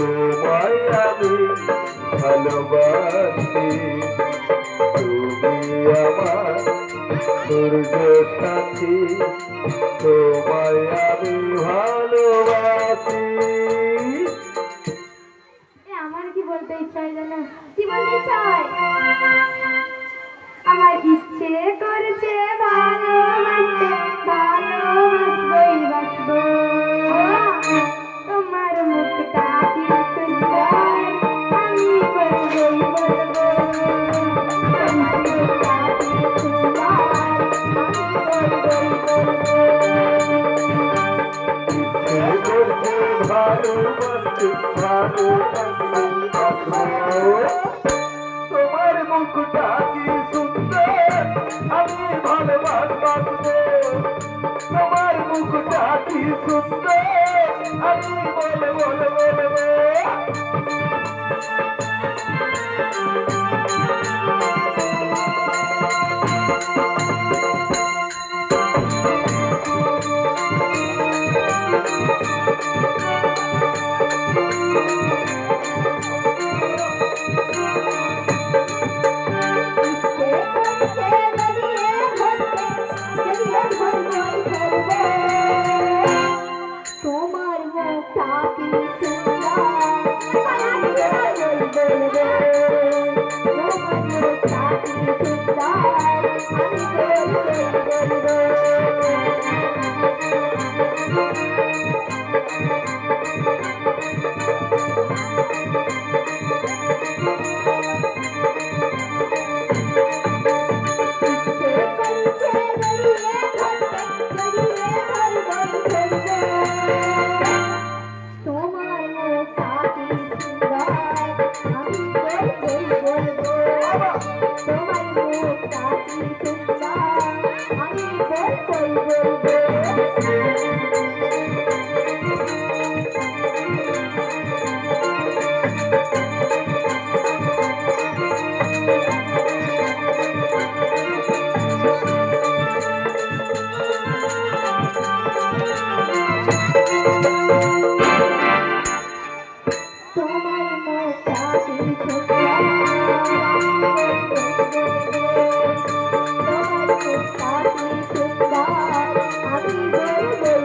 তোমায় আমি ভালোবাসি, তুমি আমার সূর্য সাথী, তোমায় আমি ভালোবাসি। আমার কি বলতে ইচ্ছা হয় জানো? কি বলতে ইচ্ছা হয়? আমার ইচ্ছে করছে ভালোবাসতে, ভালোবাসবই বাসবো। তোমার মুখটা কি সুন্দর, আমি বলবই বলবো। তোমার মুখটা কি সুন্দর, আমি বলবই বলবো। ইচ্ছে করছে ভালোবাসতে, ভালোবাসবই বাসবো। তোমার মুখটা কি সুন্দর, আমি ভালোবাসবো। তোমার মুখটা কি সুন্দর, আমি বলবো বলবো। তোমার মুখটা কি সুন্দর, তোমার মুখটা কি সুন্দর, আমি বলবো।